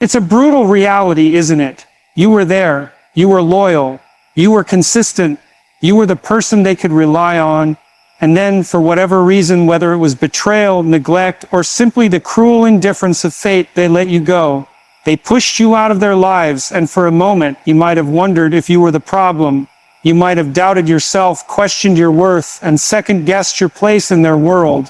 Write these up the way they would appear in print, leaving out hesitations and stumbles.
It's a brutal reality, isn't it? You were there. You were loyal. You were consistent. You were the person they could rely on. And then, for whatever reason, whether it was betrayal, neglect, or simply the cruel indifference of fate, they let you go. They pushed you out of their lives, and for a moment, you might have wondered if you were the problem. You might have doubted yourself, questioned your worth, and second-guessed your place in their world.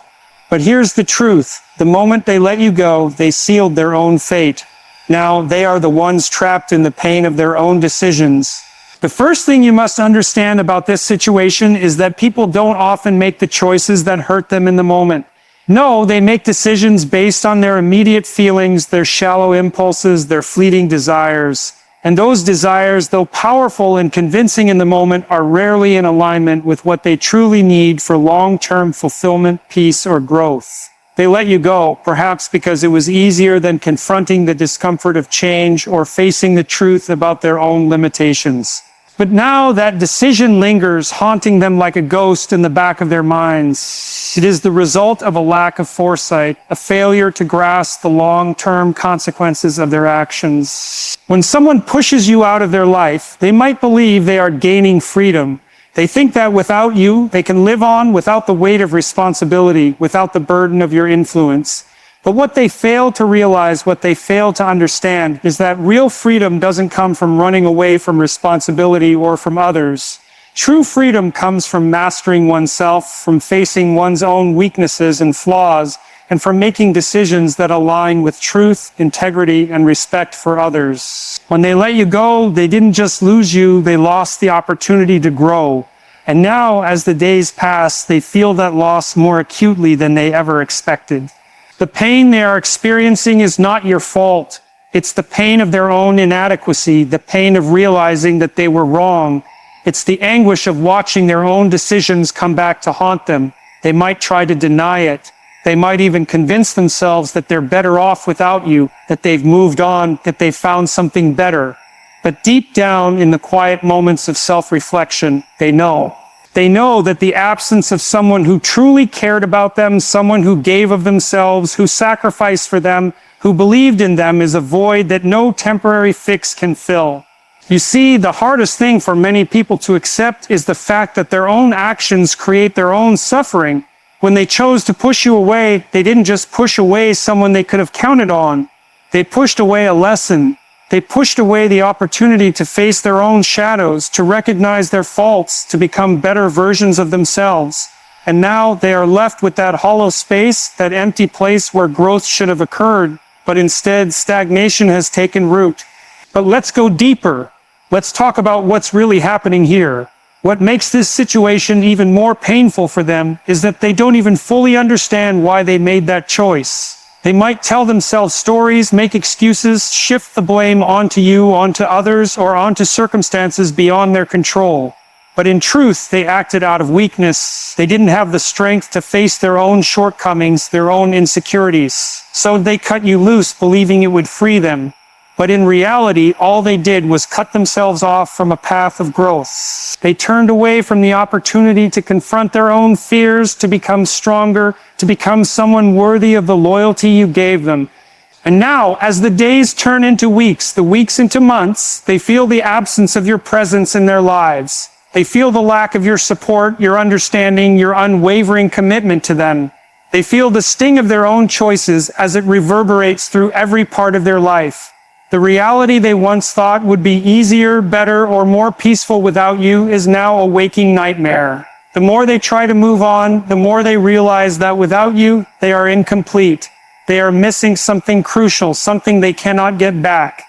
But here's the truth. The moment they let you go, they sealed their own fate. Now, they are the ones trapped in the pain of their own decisions. The first thing you must understand about this situation is that people don't often make the choices that hurt them in the moment. No, they make decisions based on their immediate feelings, their shallow impulses, their fleeting desires. And those desires, though powerful and convincing in the moment, are rarely in alignment with what they truly need for long-term fulfillment, peace, or growth. They let you go, perhaps because it was easier than confronting the discomfort of change or facing the truth about their own limitations. But now that decision lingers, haunting them like a ghost in the back of their minds. It is the result of a lack of foresight, a failure to grasp the long-term consequences of their actions. When someone pushes you out of their life, they might believe they are gaining freedom. They think that without you, they can live on without the weight of responsibility, without the burden of your influence. But what they fail to realize, what they fail to understand, is that real freedom doesn't come from running away from responsibility or from others. True freedom comes from mastering oneself, from facing one's own weaknesses and flaws, and from making decisions that align with truth, integrity, and respect for others. When they let you go, they didn't just lose you, they lost the opportunity to grow. And now, as the days pass, they feel that loss more acutely than they ever expected. The pain they are experiencing is not your fault. It's the pain of their own inadequacy, the pain of realizing that they were wrong. It's the anguish of watching their own decisions come back to haunt them. They might try to deny it. They might even convince themselves that they're better off without you, that they've moved on, that they've found something better. But deep down in the quiet moments of self-reflection, they know. They know that the absence of someone who truly cared about them, someone who gave of themselves, who sacrificed for them, who believed in them, is a void that no temporary fix can fill. You see, the hardest thing for many people to accept is the fact that their own actions create their own suffering. When they chose to push you away, they didn't just push away someone they could have counted on. They pushed away a lesson. They pushed away the opportunity to face their own shadows, to recognize their faults, to become better versions of themselves. And now they are left with that hollow space, that empty place where growth should have occurred, but instead stagnation has taken root. But let's go deeper. Let's talk about what's really happening here. What makes this situation even more painful for them is that they don't even fully understand why they made that choice. They might tell themselves stories, make excuses, shift the blame onto you, onto others, or onto circumstances beyond their control. But in truth, they acted out of weakness. They didn't have the strength to face their own shortcomings, their own insecurities. So they cut you loose, believing it would free them. But in reality, all they did was cut themselves off from a path of growth. They turned away from the opportunity to confront their own fears, to become stronger, to become someone worthy of the loyalty you gave them. And now, as the days turn into weeks, the weeks into months, they feel the absence of your presence in their lives. They feel the lack of your support, your understanding, your unwavering commitment to them. They feel the sting of their own choices as it reverberates through every part of their life. The reality they once thought would be easier, better, or more peaceful without you is now a waking nightmare. The more they try to move on, the more they realize that without you, they are incomplete. They are missing something crucial, something they cannot get back.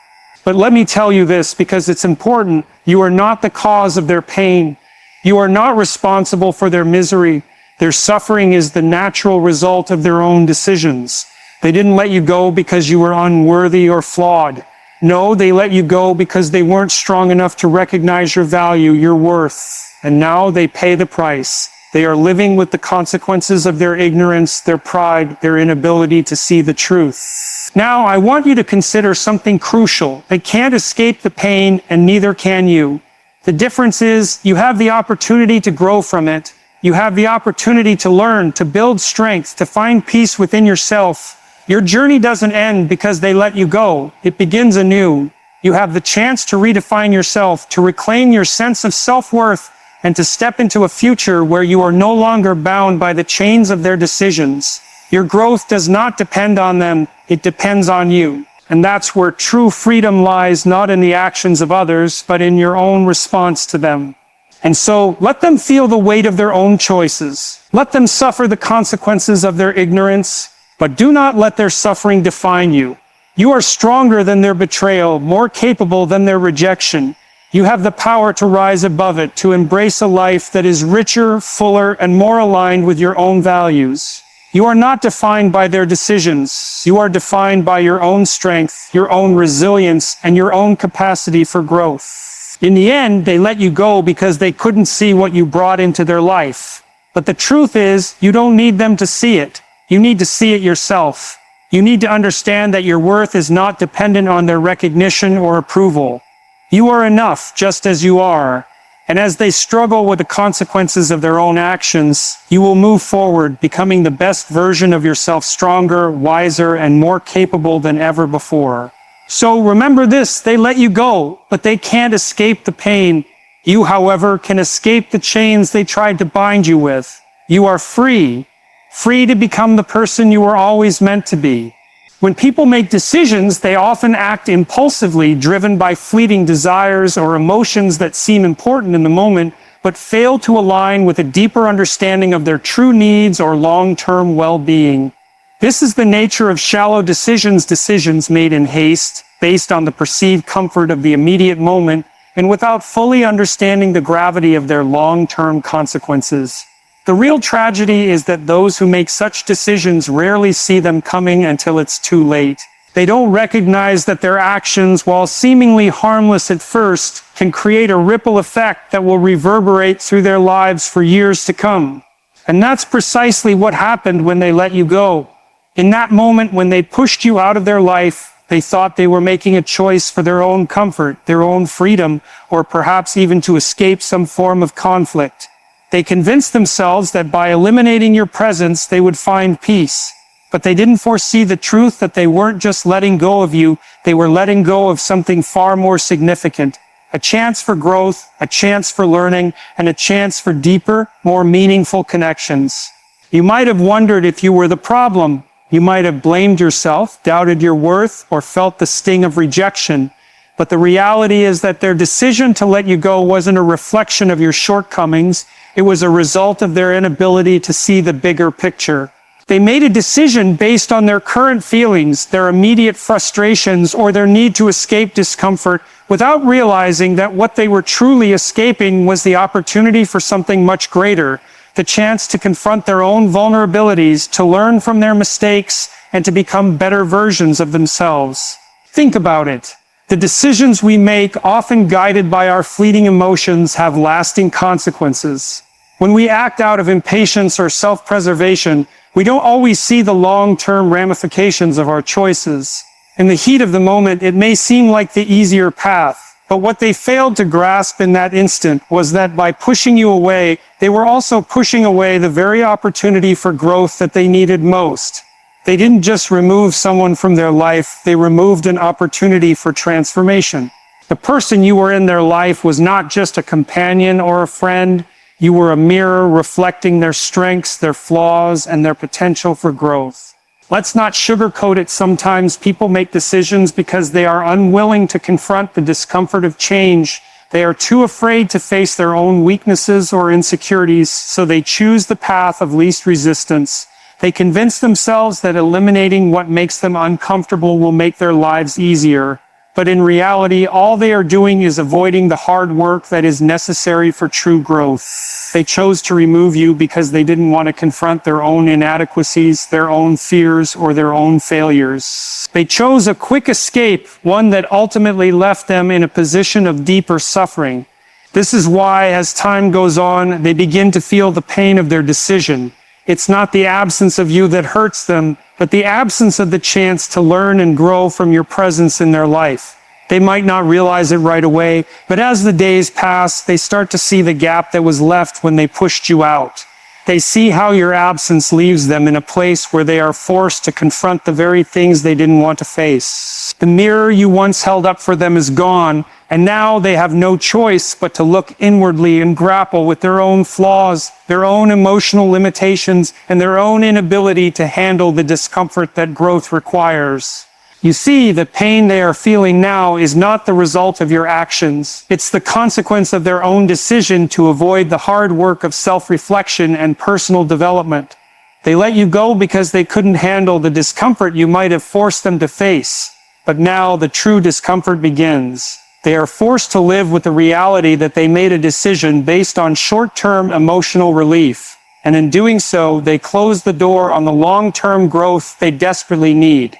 But let me tell you this, because it's important. You are not the cause of their pain. You are not responsible for their misery. Their suffering is the natural result of their own decisions. They didn't let you go because you were unworthy or flawed. No, they let you go because they weren't strong enough to recognize your value, your worth. And now they pay the price. They are living with the consequences of their ignorance, their pride, their inability to see the truth. Now, I want you to consider something crucial. They can't escape the pain, and neither can you. The difference is, you have the opportunity to grow from it. You have the opportunity to learn, to build strength, to find peace within yourself. Your journey doesn't end because they let you go. It begins anew. You have the chance to redefine yourself, to reclaim your sense of self-worth, and to step into a future where you are no longer bound by the chains of their decisions. Your growth does not depend on them, it depends on you. And that's where true freedom lies, not in the actions of others, but in your own response to them. And so, let them feel the weight of their own choices. Let them suffer the consequences of their ignorance, but do not let their suffering define you. You are stronger than their betrayal, more capable than their rejection. You have the power to rise above it, to embrace a life that is richer, fuller, and more aligned with your own values. You are not defined by their decisions. You are defined by your own strength, your own resilience, and your own capacity for growth. In the end, they let you go because they couldn't see what you brought into their life. But the truth is, you don't need them to see it. You need to see it yourself. You need to understand that your worth is not dependent on their recognition or approval. You are enough just as you are. And as they struggle with the consequences of their own actions, you will move forward, becoming the best version of yourself, stronger, wiser, and more capable than ever before. So remember this, they let you go, but they can't escape the pain. You, however, can escape the chains they tried to bind you with. You are free, free to become the person you were always meant to be. When people make decisions, they often act impulsively, driven by fleeting desires or emotions that seem important in the moment, but fail to align with a deeper understanding of their true needs or long-term well-being. This is the nature of shallow decisions made in haste, based on the perceived comfort of the immediate moment, and without fully understanding the gravity of their long-term consequences. The real tragedy is that those who make such decisions rarely see them coming until it's too late. They don't recognize that their actions, while seemingly harmless at first, can create a ripple effect that will reverberate through their lives for years to come. And that's precisely what happened when they let you go. In that moment when they pushed you out of their life, they thought they were making a choice for their own comfort, their own freedom, or perhaps even to escape some form of conflict. They convinced themselves that by eliminating your presence, they would find peace. But they didn't foresee the truth that they weren't just letting go of you, they were letting go of something far more significant. A chance for growth, a chance for learning, and a chance for deeper, more meaningful connections. You might have wondered if you were the problem. You might have blamed yourself, doubted your worth, or felt the sting of rejection. But the reality is that their decision to let you go wasn't a reflection of your shortcomings. It was a result of their inability to see the bigger picture. They made a decision based on their current feelings, their immediate frustrations, or their need to escape discomfort, without realizing that what they were truly escaping was the opportunity for something much greater, the chance to confront their own vulnerabilities, to learn from their mistakes, and to become better versions of themselves. Think about it. The decisions we make, often guided by our fleeting emotions, have lasting consequences. When we act out of impatience or self-preservation, we don't always see the long-term ramifications of our choices. In the heat of the moment, it may seem like the easier path, but what they failed to grasp in that instant was that by pushing you away, they were also pushing away the very opportunity for growth that they needed most. They didn't just remove someone from their life, they removed an opportunity for transformation. The person you were in their life was not just a companion or a friend, you were a mirror reflecting their strengths, their flaws, and their potential for growth. Let's not sugarcoat it. Sometimes people make decisions because they are unwilling to confront the discomfort of change. They are too afraid to face their own weaknesses or insecurities, so they choose the path of least resistance. They convince themselves that eliminating what makes them uncomfortable will make their lives easier. But in reality, all they are doing is avoiding the hard work that is necessary for true growth. They chose to remove you because they didn't want to confront their own inadequacies, their own fears, or their own failures. They chose a quick escape, one that ultimately left them in a position of deeper suffering. This is why, as time goes on, they begin to feel the pain of their decision. It's not the absence of you that hurts them, but the absence of the chance to learn and grow from your presence in their life. They might not realize it right away, but as the days pass, they start to see the gap that was left when they pushed you out. They see how your absence leaves them in a place where they are forced to confront the very things they didn't want to face. The mirror you once held up for them is gone, and now they have no choice but to look inwardly and grapple with their own flaws, their own emotional limitations, and their own inability to handle the discomfort that growth requires. You see, the pain they are feeling now is not the result of your actions. It's the consequence of their own decision to avoid the hard work of self-reflection and personal development. They let you go because they couldn't handle the discomfort you might have forced them to face. But now the true discomfort begins. They are forced to live with the reality that they made a decision based on short-term emotional relief. And in doing so, they close the door on the long-term growth they desperately need.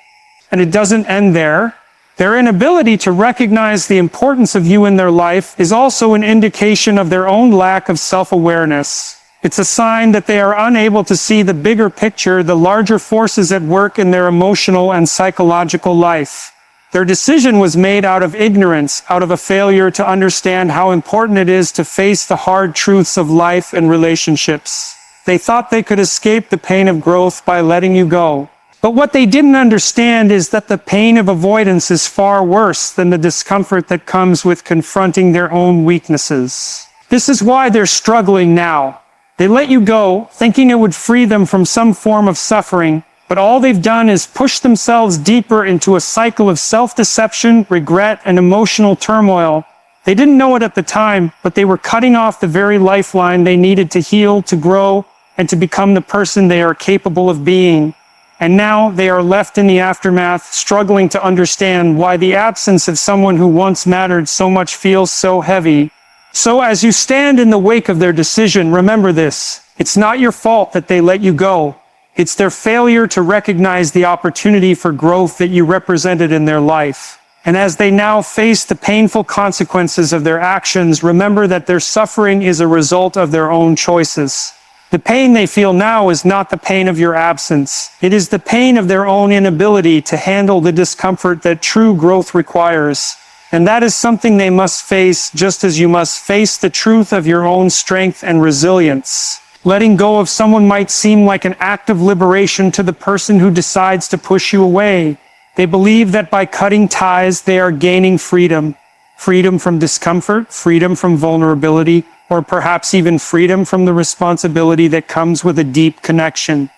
And it doesn't end there. Their inability to recognize the importance of you in their life is also an indication of their own lack of self-awareness. It's a sign that they are unable to see the bigger picture, the larger forces at work in their emotional and psychological life. Their decision was made out of ignorance, out of a failure to understand how important it is to face the hard truths of life and relationships. They thought they could escape the pain of growth by letting you go. But what they didn't understand is that the pain of avoidance is far worse than the discomfort that comes with confronting their own weaknesses. This is why they're struggling now. They let you go, thinking it would free them from some form of suffering, but all they've done is push themselves deeper into a cycle of self-deception, regret, and emotional turmoil. They didn't know it at the time, but they were cutting off the very lifeline they needed to heal, to grow, and to become the person they are capable of being. And now they are left in the aftermath, struggling to understand why the absence of someone who once mattered so much feels so heavy. So as you stand in the wake of their decision, remember this: it's not your fault that they let you go. It's their failure to recognize the opportunity for growth that you represented in their life. And as they now face the painful consequences of their actions, remember that their suffering is a result of their own choices. The pain they feel now is not the pain of your absence. It is the pain of their own inability to handle the discomfort that true growth requires. And that is something they must face, just as you must face the truth of your own strength and resilience. Letting go of someone might seem like an act of liberation to the person who decides to push you away. They believe that by cutting ties, they are gaining freedom. Freedom from discomfort, freedom from vulnerability, or perhaps even freedom from the responsibility that comes with a deep connection.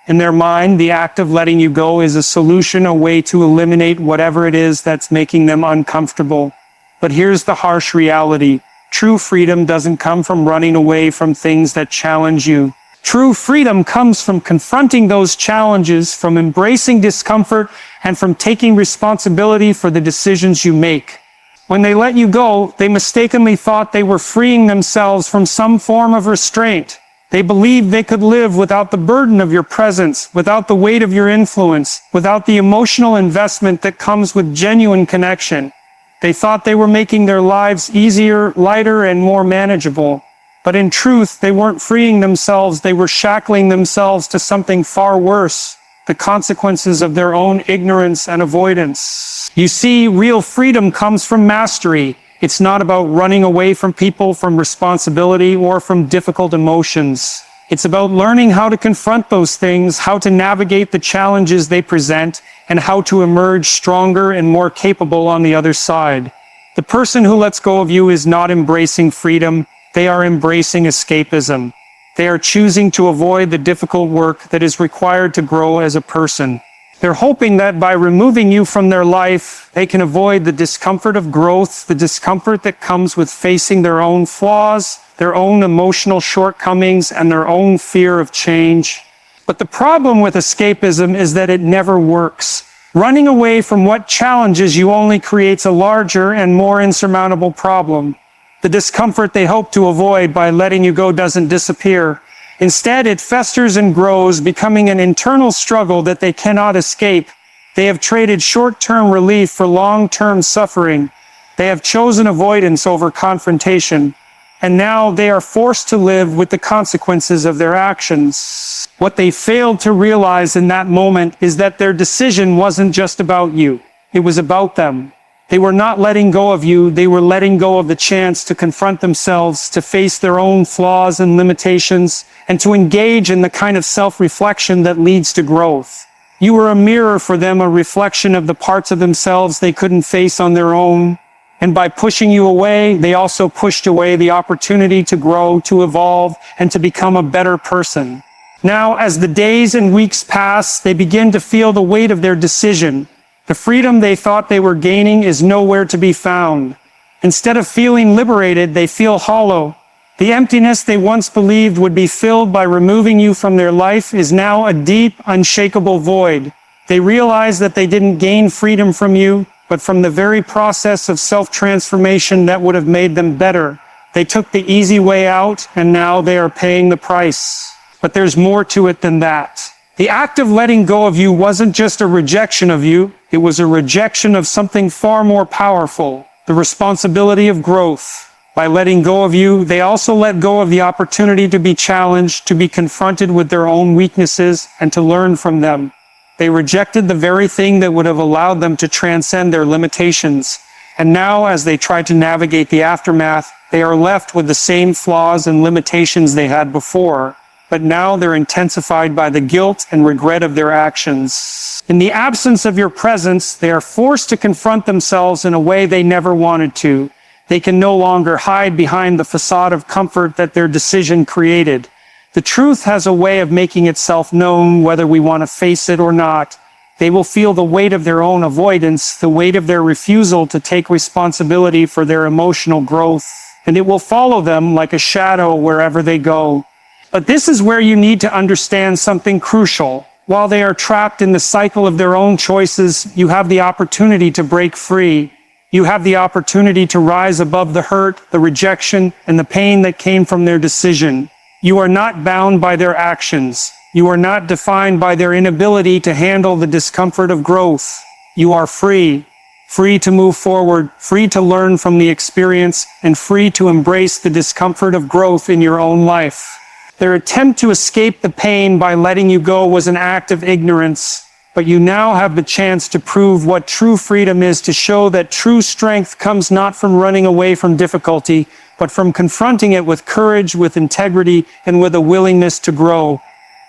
In their mind, the act of letting you go is a solution, a way to eliminate whatever it is that's making them uncomfortable. But here's the harsh reality. True freedom doesn't come from running away from things that challenge you. True freedom comes from confronting those challenges, from embracing discomfort, and from taking responsibility for the decisions you make. When they let you go, they mistakenly thought they were freeing themselves from some form of restraint. They believed they could live without the burden of your presence, without the weight of your influence, without the emotional investment that comes with genuine connection. They thought they were making their lives easier, lighter, and more manageable. But in truth, they weren't freeing themselves, they were shackling themselves to something far worse: the consequences of their own ignorance and avoidance. You see, real freedom comes from mastery. It's not about running away from people, from responsibility, or from difficult emotions. It's about learning how to confront those things, how to navigate the challenges they present, and how to emerge stronger and more capable on the other side. The person who lets go of you is not embracing freedom, they are embracing escapism. They are choosing to avoid the difficult work that is required to grow as a person. They're hoping that by removing you from their life, they can avoid the discomfort of growth, the discomfort that comes with facing their own flaws, their own emotional shortcomings, and their own fear of change. But the problem with escapism is that it never works. Running away from what challenges you only creates a larger and more insurmountable problem. The discomfort they hope to avoid by letting you go doesn't disappear. Instead, it festers and grows, becoming an internal struggle that they cannot escape. They have traded short-term relief for long-term suffering. They have chosen avoidance over confrontation. And now they are forced to live with the consequences of their actions. What they failed to realize in that moment is that their decision wasn't just about you. It was about them. They were not letting go of you, they were letting go of the chance to confront themselves, to face their own flaws and limitations, and to engage in the kind of self-reflection that leads to growth. You were a mirror for them, a reflection of the parts of themselves they couldn't face on their own. And by pushing you away, they also pushed away the opportunity to grow, to evolve, and to become a better person. Now, as the days and weeks pass, they begin to feel the weight of their decision. The freedom they thought they were gaining is nowhere to be found. Instead of feeling liberated, they feel hollow. The emptiness they once believed would be filled by removing you from their life is now a deep, unshakable void. They realize that they didn't gain freedom from you, but from the very process of self-transformation that would have made them better. They took the easy way out, and now they are paying the price. But there's more to it than that. The act of letting go of you wasn't just a rejection of you, it was a rejection of something far more powerful, the responsibility of growth. By letting go of you, they also let go of the opportunity to be challenged, to be confronted with their own weaknesses, and to learn from them. They rejected the very thing that would have allowed them to transcend their limitations. And now, as they try to navigate the aftermath, they are left with the same flaws and limitations they had before. But now they're intensified by the guilt and regret of their actions. In the absence of your presence, they are forced to confront themselves in a way they never wanted to. They can no longer hide behind the facade of comfort that their decision created. The truth has a way of making itself known whether we want to face it or not. They will feel the weight of their own avoidance, the weight of their refusal to take responsibility for their emotional growth, and it will follow them like a shadow wherever they go. But this is where you need to understand something crucial. While they are trapped in the cycle of their own choices, you have the opportunity to break free. You have the opportunity to rise above the hurt, the rejection, and the pain that came from their decision. You are not bound by their actions. You are not defined by their inability to handle the discomfort of growth. You are free. Free to move forward, free to learn from the experience, and free to embrace the discomfort of growth in your own life. Their attempt to escape the pain by letting you go was an act of ignorance, but you now have the chance to prove what true freedom is, to show that true strength comes not from running away from difficulty, but from confronting it with courage, with integrity, and with a willingness to grow.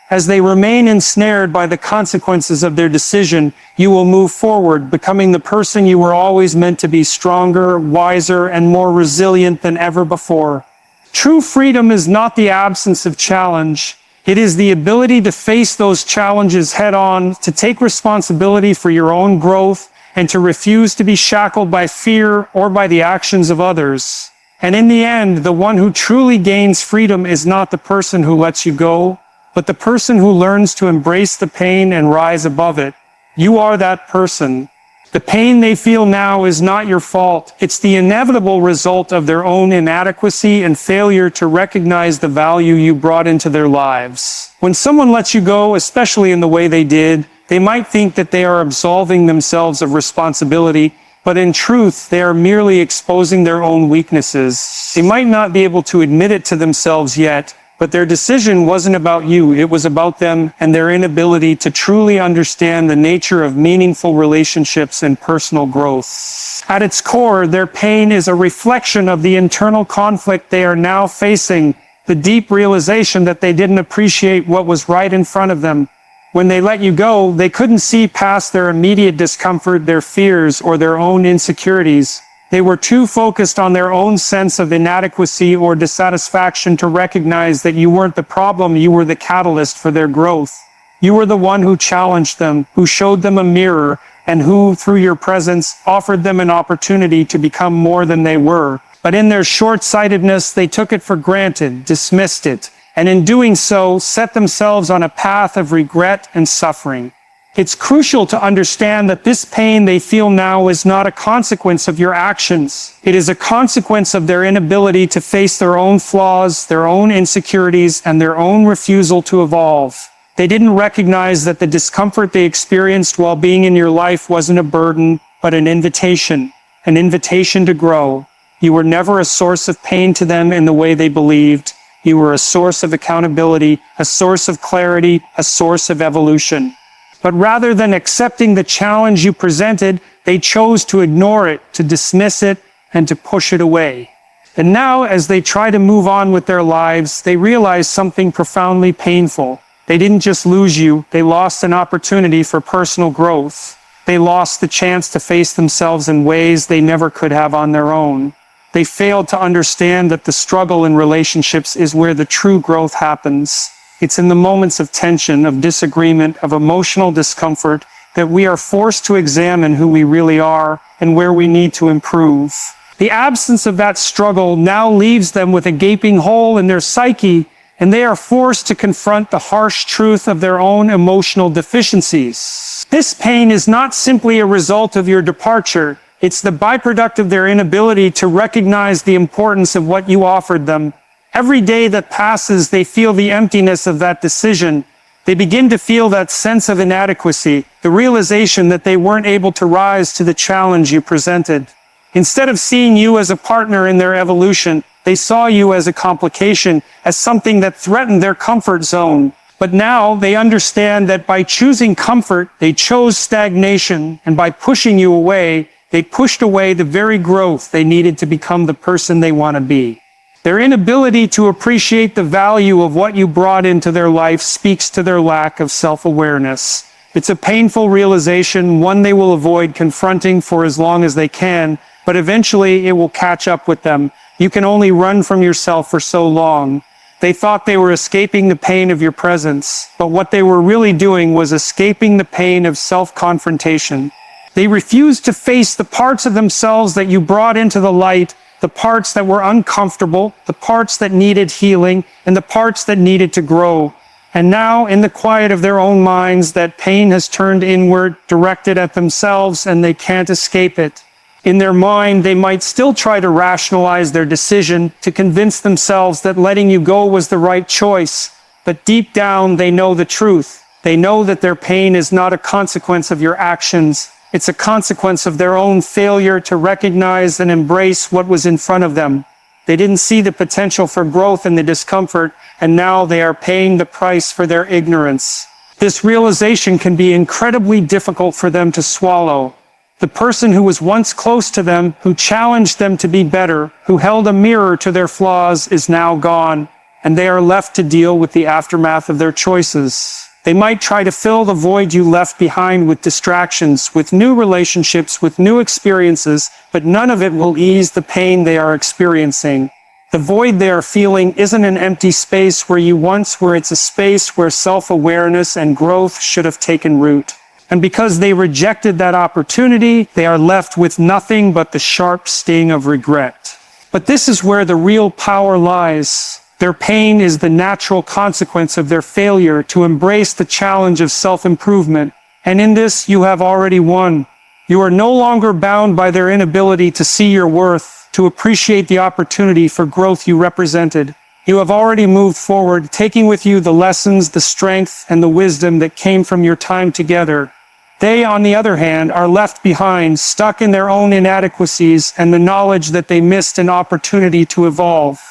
As they remain ensnared by the consequences of their decision, you will move forward, becoming the person you were always meant to be, stronger, wiser, and more resilient than ever before. True freedom is not the absence of challenge. It is the ability to face those challenges head on, to take responsibility for your own growth, and to refuse to be shackled by fear or by the actions of others. And in the end, the one who truly gains freedom is not the person who lets you go, but the person who learns to embrace the pain and rise above it. You are that person. The pain they feel now is not your fault. It's the inevitable result of their own inadequacy and failure to recognize the value you brought into their lives. When someone lets you go, especially in the way they did, they might think that they are absolving themselves of responsibility, but in truth, they are merely exposing their own weaknesses. They might not be able to admit it to themselves yet, but their decision wasn't about you, it was about them and their inability to truly understand the nature of meaningful relationships and personal growth. At its core, their pain is a reflection of the internal conflict they are now facing, the deep realization that they didn't appreciate what was right in front of them. When they let you go, they couldn't see past their immediate discomfort, their fears, or their own insecurities. They were too focused on their own sense of inadequacy or dissatisfaction to recognize that you weren't the problem, you were the catalyst for their growth. You were the one who challenged them, who showed them a mirror, and who, through your presence, offered them an opportunity to become more than they were. But in their short-sightedness, they took it for granted, dismissed it, and in doing so, set themselves on a path of regret and suffering. It's crucial to understand that this pain they feel now is not a consequence of your actions. It is a consequence of their inability to face their own flaws, their own insecurities, and their own refusal to evolve. They didn't recognize that the discomfort they experienced while being in your life wasn't a burden, but an invitation to grow. You were never a source of pain to them in the way they believed. You were a source of accountability, a source of clarity, a source of evolution. But rather than accepting the challenge you presented, they chose to ignore it, to dismiss it, and to push it away. And now, as they try to move on with their lives, they realize something profoundly painful. They didn't just lose you, they lost an opportunity for personal growth. They lost the chance to face themselves in ways they never could have on their own. They failed to understand that the struggle in relationships is where the true growth happens. It's in the moments of tension, of disagreement, of emotional discomfort that we are forced to examine who we really are and where we need to improve. The absence of that struggle now leaves them with a gaping hole in their psyche, and they are forced to confront the harsh truth of their own emotional deficiencies. This pain is not simply a result of your departure. It's the byproduct of their inability to recognize the importance of what you offered them. Every day that passes, they feel the emptiness of that decision. They begin to feel that sense of inadequacy, the realization that they weren't able to rise to the challenge you presented. Instead of seeing you as a partner in their evolution, they saw you as a complication, as something that threatened their comfort zone. But now they understand that by choosing comfort, they chose stagnation, and by pushing you away, they pushed away the very growth they needed to become the person they want to be. Their inability to appreciate the value of what you brought into their life speaks to their lack of self-awareness. It's a painful realization, one they will avoid confronting for as long as they can, but eventually it will catch up with them. You can only run from yourself for so long. They thought they were escaping the pain of your presence, but what they were really doing was escaping the pain of self-confrontation. They refused to face the parts of themselves that you brought into the light, the parts that were uncomfortable, the parts that needed healing, and the parts that needed to grow. And now, in the quiet of their own minds, that pain has turned inward, directed at themselves, and they can't escape it. In their mind, they might still try to rationalize their decision, to convince themselves that letting you go was the right choice. But deep down, they know the truth. They know that their pain is not a consequence of your actions. It's a consequence of their own failure to recognize and embrace what was in front of them. They didn't see the potential for growth in the discomfort, and now they are paying the price for their ignorance. This realization can be incredibly difficult for them to swallow. The person who was once close to them, who challenged them to be better, who held a mirror to their flaws, is now gone, and they are left to deal with the aftermath of their choices. They might try to fill the void you left behind with distractions, with new relationships, with new experiences, but none of it will ease the pain they are experiencing. The void they are feeling isn't an empty space where you once were. It's a space where self-awareness and growth should have taken root. And because they rejected that opportunity, they are left with nothing but the sharp sting of regret. But this is where the real power lies. Their pain is the natural consequence of their failure to embrace the challenge of self-improvement. And in this, you have already won. You are no longer bound by their inability to see your worth, to appreciate the opportunity for growth you represented. You have already moved forward, taking with you the lessons, the strength, and the wisdom that came from your time together. They, on the other hand, are left behind, stuck in their own inadequacies and the knowledge that they missed an opportunity to evolve.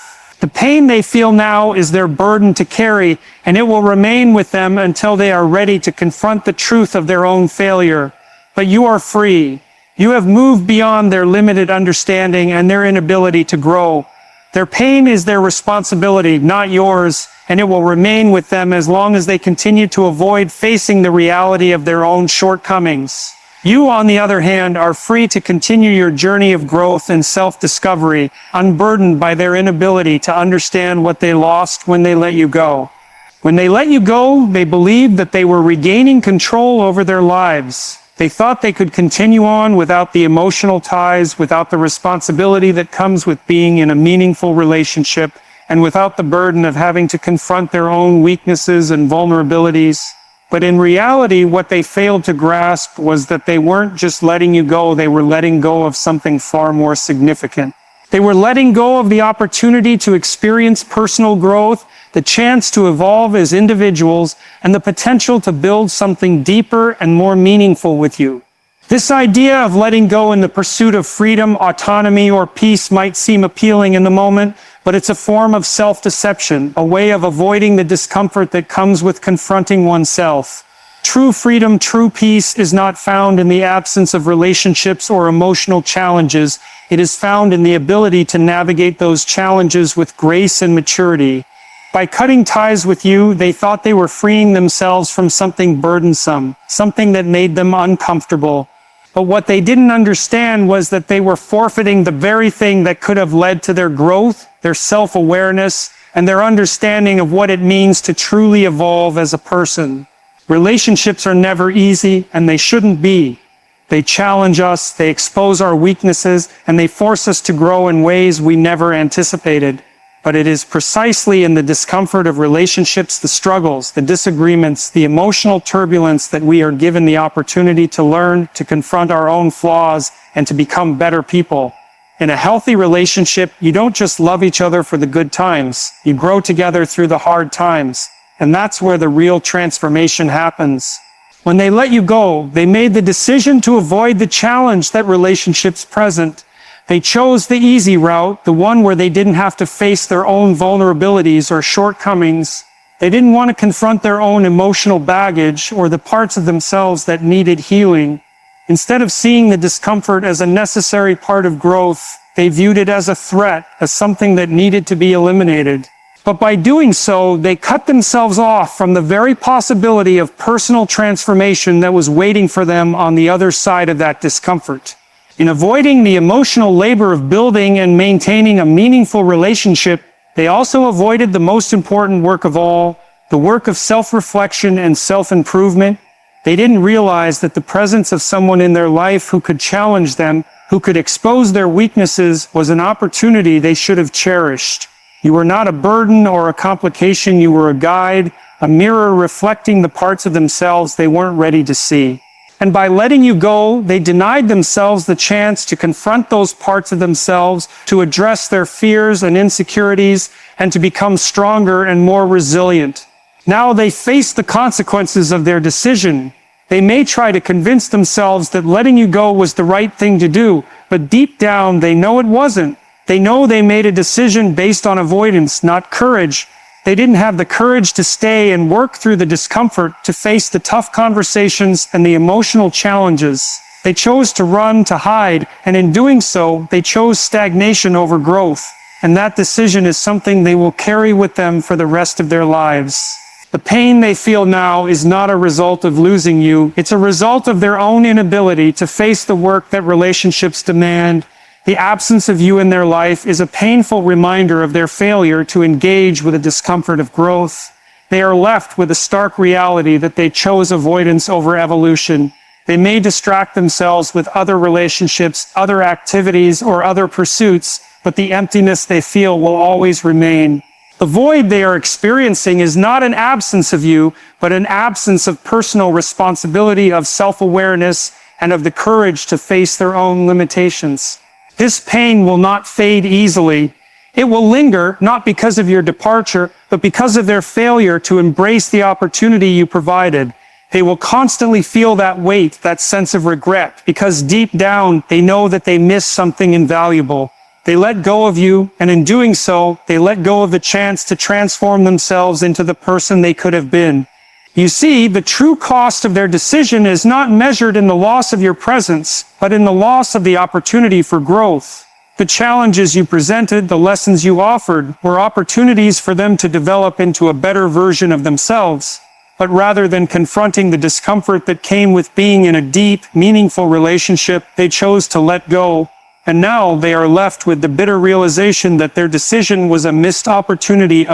The pain they feel now is their burden to carry, and it will remain with them until they are ready to confront the truth of their own failure. But you are free. You have moved beyond their limited understanding and their inability to grow. Their pain is their responsibility, not yours, and it will remain with them as long as they continue to avoid facing the reality of their own shortcomings. You, on the other hand, are free to continue your journey of growth and self-discovery, unburdened by their inability to understand what they lost when they let you go. When they let you go, they believed that they were regaining control over their lives. They thought they could continue on without the emotional ties, without the responsibility that comes with being in a meaningful relationship, and without the burden of having to confront their own weaknesses and vulnerabilities. But in reality, what they failed to grasp was that they weren't just letting you go, they were letting go of something far more significant. They were letting go of the opportunity to experience personal growth, the chance to evolve as individuals, and the potential to build something deeper and more meaningful with you. This idea of letting go in the pursuit of freedom, autonomy, or peace might seem appealing in the moment, but it's a form of self-deception, a way of avoiding the discomfort that comes with confronting oneself. True freedom, true peace is not found in the absence of relationships or emotional challenges. It is found in the ability to navigate those challenges with grace and maturity. By cutting ties with you, they thought they were freeing themselves from something burdensome, something that made them uncomfortable. But what they didn't understand was that they were forfeiting the very thing that could have led to their growth, their self-awareness, and their understanding of what it means to truly evolve as a person. Relationships are never easy, and they shouldn't be. They challenge us, they expose our weaknesses, and they force us to grow in ways we never anticipated. But it is precisely in the discomfort of relationships, the struggles, the disagreements, the emotional turbulence that we are given the opportunity to learn, to confront our own flaws, and to become better people. In a healthy relationship, you don't just love each other for the good times. You grow together through the hard times. And that's where the real transformation happens. When they let you go, they made the decision to avoid the challenge that relationships present. They chose the easy route, the one where they didn't have to face their own vulnerabilities or shortcomings. They didn't want to confront their own emotional baggage or the parts of themselves that needed healing. Instead of seeing the discomfort as a necessary part of growth, they viewed it as a threat, as something that needed to be eliminated. But by doing so, they cut themselves off from the very possibility of personal transformation that was waiting for them on the other side of that discomfort. In avoiding the emotional labor of building and maintaining a meaningful relationship, they also avoided the most important work of all, the work of self-reflection and self-improvement. They didn't realize that the presence of someone in their life who could challenge them, who could expose their weaknesses, was an opportunity they should have cherished. You were not a burden or a complication, you were a guide, a mirror reflecting the parts of themselves they weren't ready to see. And by letting you go, they denied themselves the chance to confront those parts of themselves, to address their fears and insecurities, and to become stronger and more resilient. Now they face the consequences of their decision. They may try to convince themselves that letting you go was the right thing to do, but deep down they know it wasn't. They know they made a decision based on avoidance, not courage. They didn't have the courage to stay and work through the discomfort, to face the tough conversations and the emotional challenges. They chose to run, to hide, and in doing so, they chose stagnation over growth. And that decision is something they will carry with them for the rest of their lives. The pain they feel now is not a result of losing you. It's a result of their own inability to face the work that relationships demand. The absence of you in their life is a painful reminder of their failure to engage with the discomfort of growth. They are left with a stark reality that they chose avoidance over evolution. They may distract themselves with other relationships, other activities, or other pursuits, but the emptiness they feel will always remain. The void they are experiencing is not an absence of you, but an absence of personal responsibility, of self-awareness, and of the courage to face their own limitations. This pain will not fade easily. It will linger, not because of your departure, but because of their failure to embrace the opportunity you provided. They will constantly feel that weight, that sense of regret, because deep down they know that they missed something invaluable. They let go of you, and in doing so, they let go of the chance to transform themselves into the person they could have been. You see, the true cost of their decision is not measured in the loss of your presence, but in the loss of the opportunity for growth. The challenges you presented, the lessons you offered, were opportunities for them to develop into a better version of themselves. But rather than confronting the discomfort that came with being in a deep, meaningful relationship, they chose to let go. And now they are left with the bitter realization that their decision was a missed opportunity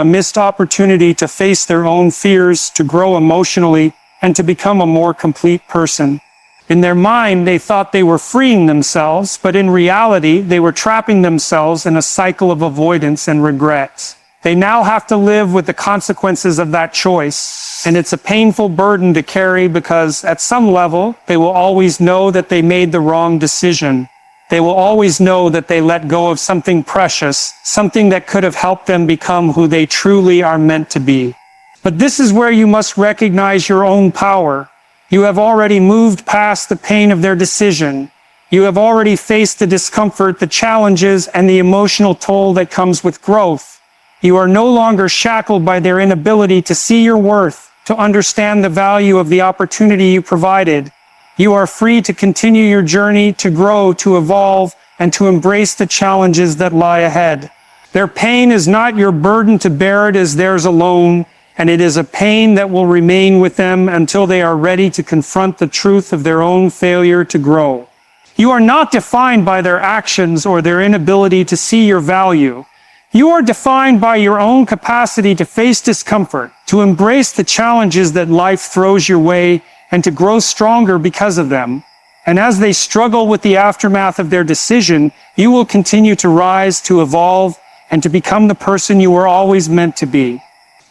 to face their own fears, to grow emotionally, and to become a more complete person. In their mind, they thought they were freeing themselves, but in reality, they were trapping themselves in a cycle of avoidance and regret. They now have to live with the consequences of that choice, and it's a painful burden to carry because at some level, they will always know that they made the wrong decision. They will always know that they let go of something precious, something that could have helped them become who they truly are meant to be. But this is where you must recognize your own power. You have already moved past the pain of their decision. You have already faced the discomfort, the challenges, and the emotional toll that comes with growth. You are no longer shackled by their inability to see your worth. to understand the value of the opportunity you provided. You are free to continue your journey, to grow, to evolve, and to embrace the challenges that lie ahead. Their pain is not your burden to bear, it is theirs alone, and it is a pain that will remain with them until they are ready to confront the truth of their own failure to grow. You are not defined by their actions or their inability to see your value. You are defined by your own capacity to face discomfort, to embrace the challenges that life throws your way, and to grow stronger because of them. And as they struggle with the aftermath of their decision, you will continue to rise, to evolve, and to become the person you were always meant to be.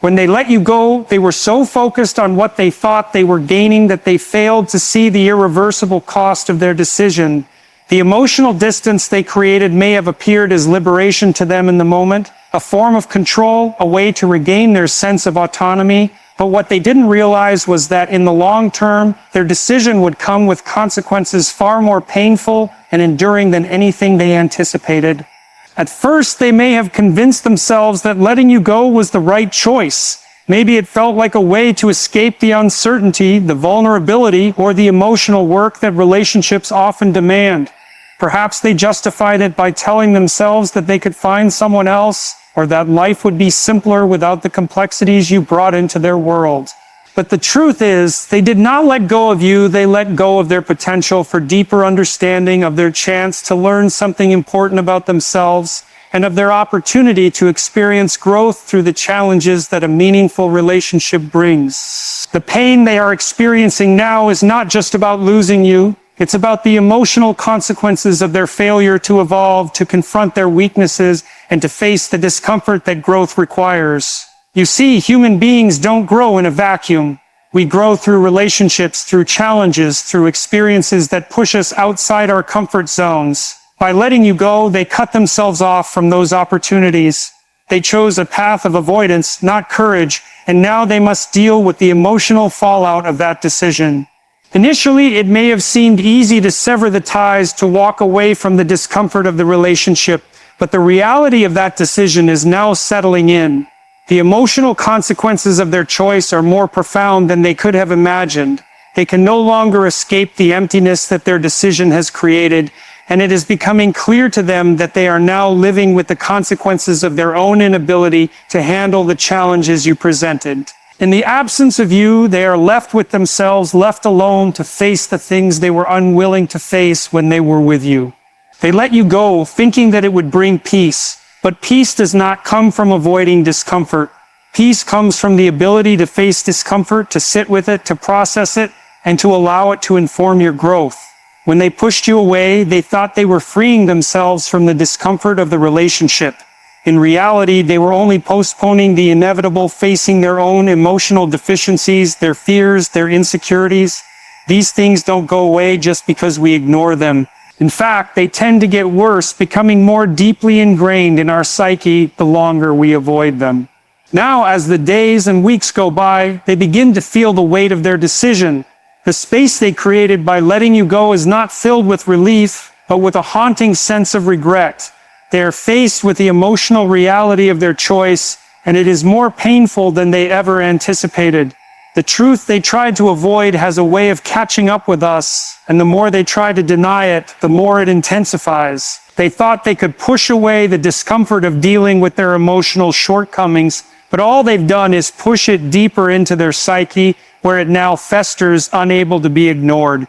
When they let you go, they were so focused on what they thought they were gaining that they failed to see the irreversible cost of their decision. The emotional distance they created may have appeared as liberation to them in the moment, a form of control, a way to regain their sense of autonomy, but what they didn't realize was that in the long term, their decision would come with consequences far more painful and enduring than anything they anticipated. At first, they may have convinced themselves that letting you go was the right choice. Maybe it felt like a way to escape the uncertainty, the vulnerability, or the emotional work that relationships often demand. Perhaps they justified it by telling themselves that they could find someone else, or that life would be simpler without the complexities you brought into their world. But the truth is, they did not let go of you, they let go of their potential for deeper understanding, of their chance to learn something important about themselves, and of their opportunity to experience growth through the challenges that a meaningful relationship brings. The pain they are experiencing now is not just about losing you, it's about the emotional consequences of their failure to evolve, to confront their weaknesses, and to face the discomfort that growth requires. You see, human beings don't grow in a vacuum. We grow through relationships, through challenges, through experiences that push us outside our comfort zones. By letting you go, they cut themselves off from those opportunities. They chose a path of avoidance, not courage, and now they must deal with the emotional fallout of that decision. Initially, it may have seemed easy to sever the ties, to walk away from the discomfort of the relationship, but the reality of that decision is now settling in. The emotional consequences of their choice are more profound than they could have imagined. They can no longer escape the emptiness that their decision has created, and it is becoming clear to them that they are now living with the consequences of their own inability to handle the challenges you presented. In the absence of you, they are left with themselves, left alone to face the things they were unwilling to face when they were with you. They let you go, thinking that it would bring peace. But peace does not come from avoiding discomfort. Peace comes from the ability to face discomfort, to sit with it, to process it, and to allow it to inform your growth. When they pushed you away, they thought they were freeing themselves from the discomfort of the relationship. In reality, they were only postponing the inevitable, facing their own emotional deficiencies, their fears, their insecurities. These things don't go away just because we ignore them. In fact, they tend to get worse, becoming more deeply ingrained in our psyche the longer we avoid them. Now, as the days and weeks go by, they begin to feel the weight of their decision. The space they created by letting you go is not filled with relief, but with a haunting sense of regret. They are faced with the emotional reality of their choice, and it is more painful than they ever anticipated. The truth they tried to avoid has a way of catching up with us, and the more they try to deny it, the more it intensifies. They thought they could push away the discomfort of dealing with their emotional shortcomings, but all they've done is push it deeper into their psyche, where it now festers, unable to be ignored.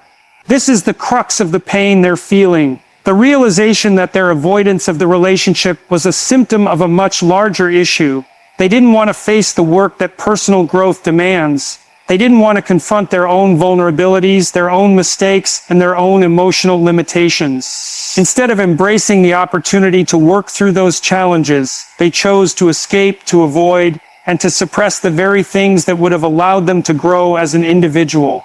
This is the crux of the pain they're feeling. The realization that their avoidance of the relationship was a symptom of a much larger issue. They didn't want to face the work that personal growth demands. They didn't want to confront their own vulnerabilities, their own mistakes, and their own emotional limitations. Instead of embracing the opportunity to work through those challenges, they chose to escape, to avoid, and to suppress the very things that would have allowed them to grow as an individual.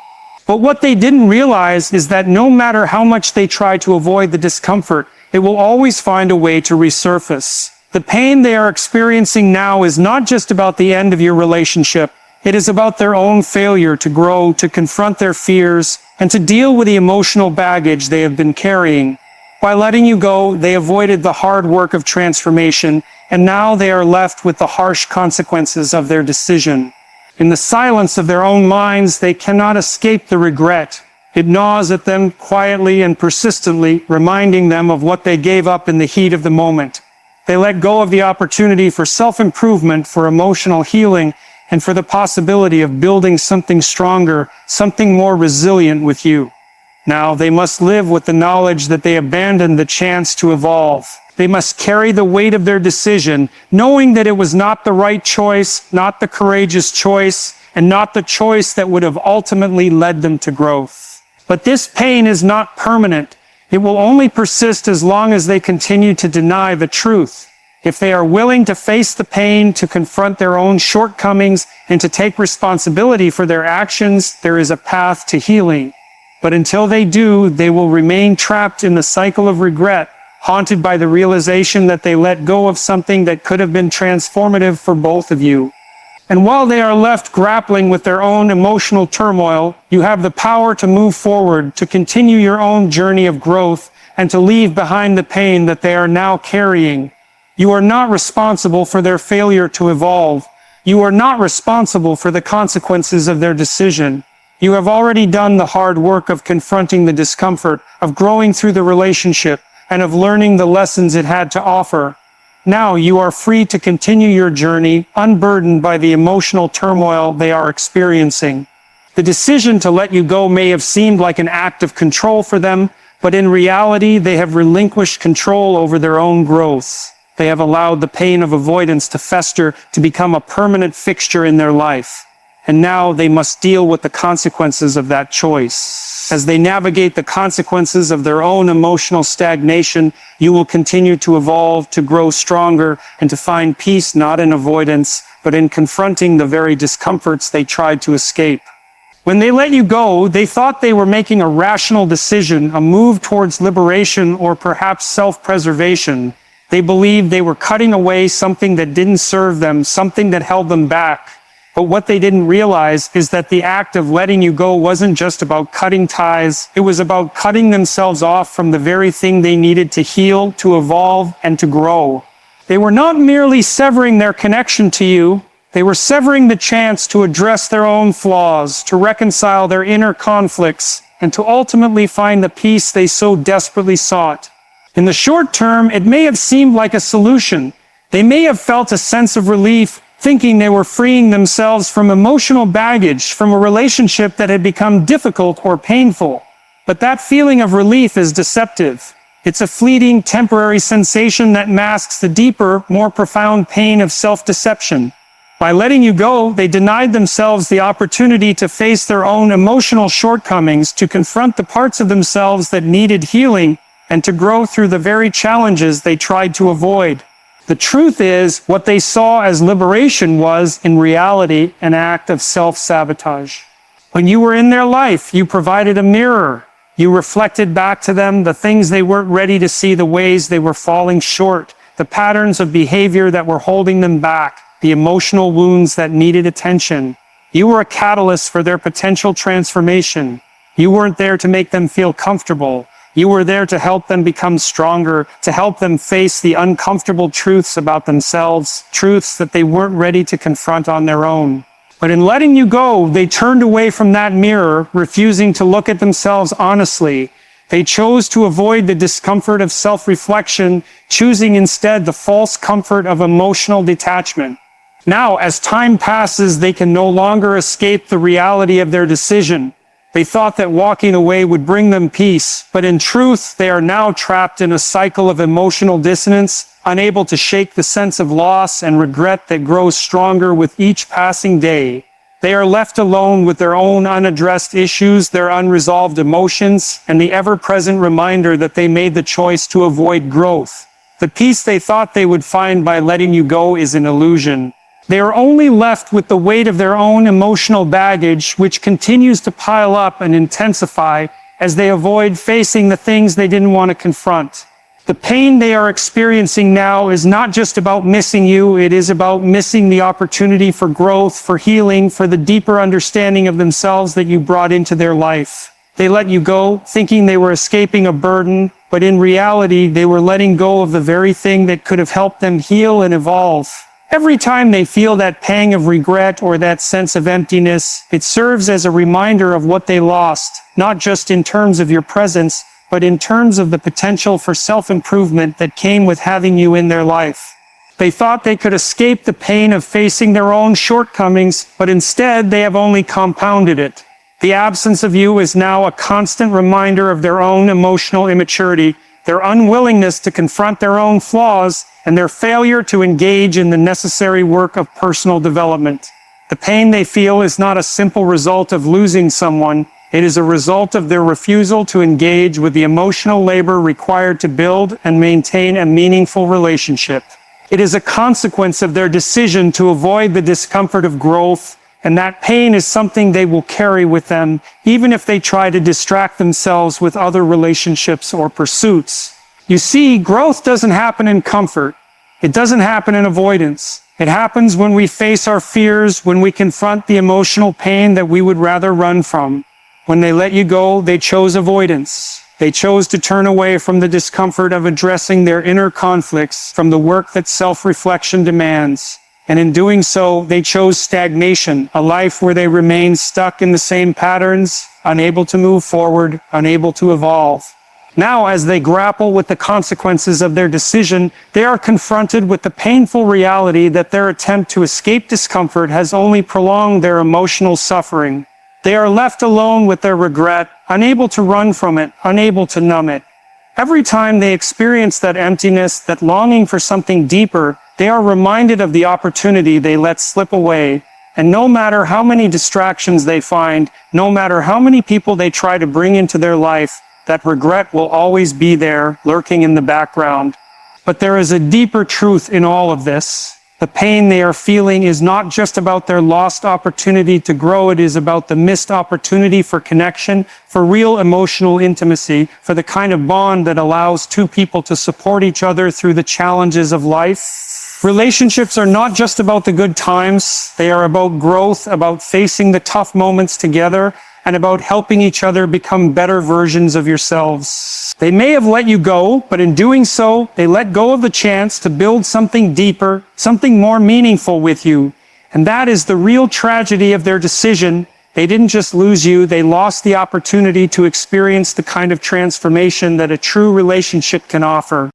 But what they didn't realize is that no matter how much they try to avoid the discomfort, it will always find a way to resurface. The pain they are experiencing now is not just about the end of your relationship. It is about their own failure to grow, to confront their fears, and to deal with the emotional baggage they have been carrying. By letting you go, they avoided the hard work of transformation, and now they are left with the harsh consequences of their decision. In the silence of their own minds, they cannot escape the regret. It gnaws at them quietly and persistently, reminding them of what they gave up in the heat of the moment. They let go of the opportunity for self-improvement, for emotional healing, and for the possibility of building something stronger, something more resilient with you. Now, they must live with the knowledge that they abandoned the chance to evolve. They must carry the weight of their decision, knowing that it was not the right choice, not the courageous choice, and not the choice that would have ultimately led them to growth. But this pain is not permanent. It will only persist as long as they continue to deny the truth. If they are willing to face the pain, to confront their own shortcomings, and to take responsibility for their actions, there is a path to healing. But until they do, they will remain trapped in the cycle of regret, haunted by the realization that they let go of something that could have been transformative for both of you. And while they are left grappling with their own emotional turmoil, you have the power to move forward, to continue your own journey of growth, and to leave behind the pain that they are now carrying. You are not responsible for their failure to evolve. You are not responsible for the consequences of their decision. You have already done the hard work of confronting the discomfort, of growing through the relationship, and of learning the lessons it had to offer. Now you are free to continue your journey, unburdened by the emotional turmoil they are experiencing. The decision to let you go may have seemed like an act of control for them, but in reality, they have relinquished control over their own growth. They have allowed the pain of avoidance to fester, to become a permanent fixture in their life. And now they must deal with the consequences of that choice. As they navigate the consequences of their own emotional stagnation, you will continue to evolve, to grow stronger, and to find peace not in avoidance, but in confronting the very discomforts they tried to escape. When they let you go, they thought they were making a rational decision, a move towards liberation or perhaps self-preservation. They believed they were cutting away something that didn't serve them, something that held them back. But what they didn't realize is that the act of letting you go wasn't just about cutting ties. It was about cutting themselves off from the very thing they needed to heal, to evolve, and to grow. They were not merely severing their connection to you. They were severing the chance to address their own flaws, to reconcile their inner conflicts, and to ultimately find the peace they so desperately sought. In the short term, it may have seemed like a solution. They may have felt a sense of relief, thinking they were freeing themselves from emotional baggage from a relationship that had become difficult or painful. But that feeling of relief is deceptive. It's a fleeting, temporary sensation that masks the deeper, more profound pain of self-deception. By letting you go, they denied themselves the opportunity to face their own emotional shortcomings, to confront the parts of themselves that needed healing, and to grow through the very challenges they tried to avoid. The truth is, what they saw as liberation was, in reality, an act of self-sabotage. When you were in their life, you provided a mirror. You reflected back to them the things they weren't ready to see, the ways they were falling short, the patterns of behavior that were holding them back, the emotional wounds that needed attention. You were a catalyst for their potential transformation. You weren't there to make them feel comfortable. You were there to help them become stronger, to help them face the uncomfortable truths about themselves, truths that they weren't ready to confront on their own. But in letting you go, they turned away from that mirror, refusing to look at themselves honestly. They chose to avoid the discomfort of self-reflection, choosing instead the false comfort of emotional detachment. Now, as time passes, they can no longer escape the reality of their decision. They thought that walking away would bring them peace, but in truth, they are now trapped in a cycle of emotional dissonance, unable to shake the sense of loss and regret that grows stronger with each passing day. They are left alone with their own unaddressed issues, their unresolved emotions, and the ever-present reminder that they made the choice to avoid growth. The peace they thought they would find by letting you go is an illusion. They are only left with the weight of their own emotional baggage, which continues to pile up and intensify as they avoid facing the things they didn't want to confront. The pain they are experiencing now is not just about missing you, it is about missing the opportunity for growth, for healing, for the deeper understanding of themselves that you brought into their life. They let you go, thinking they were escaping a burden, but in reality, they were letting go of the very thing that could have helped them heal and evolve. Every time they feel that pang of regret or that sense of emptiness, it serves as a reminder of what they lost, not just in terms of your presence, but in terms of the potential for self-improvement that came with having you in their life. They thought they could escape the pain of facing their own shortcomings, but instead they have only compounded it. The absence of you is now a constant reminder of their own emotional immaturity, their unwillingness to confront their own flaws, and their failure to engage in the necessary work of personal development. The pain they feel is not a simple result of losing someone. It is a result of their refusal to engage with the emotional labor required to build and maintain a meaningful relationship. It is a consequence of their decision to avoid the discomfort of growth, and that pain is something they will carry with them, even if they try to distract themselves with other relationships or pursuits. You see, growth doesn't happen in comfort. It doesn't happen in avoidance. It happens when we face our fears, when we confront the emotional pain that we would rather run from. When they let you go, they chose avoidance. They chose to turn away from the discomfort of addressing their inner conflicts, from the work that self-reflection demands. And in doing so, they chose stagnation, a life where they remain stuck in the same patterns, unable to move forward, unable to evolve. Now, as they grapple with the consequences of their decision, they are confronted with the painful reality that their attempt to escape discomfort has only prolonged their emotional suffering. They are left alone with their regret, unable to run from it, unable to numb it. Every time they experience that emptiness, that longing for something deeper, they are reminded of the opportunity they let slip away. And no matter how many distractions they find, no matter how many people they try to bring into their life, that regret will always be there, lurking in the background. But there is a deeper truth in all of this. The pain they are feeling is not just about their lost opportunity to grow, it is about the missed opportunity for connection, for real emotional intimacy, for the kind of bond that allows two people to support each other through the challenges of life. Relationships are not just about the good times, they are about growth, about facing the tough moments together, and about helping each other become better versions of yourselves. They may have let you go, but in doing so, they let go of the chance to build something deeper, something more meaningful with you. And that is the real tragedy of their decision. They didn't just lose you, they lost the opportunity to experience the kind of transformation that a true relationship can offer.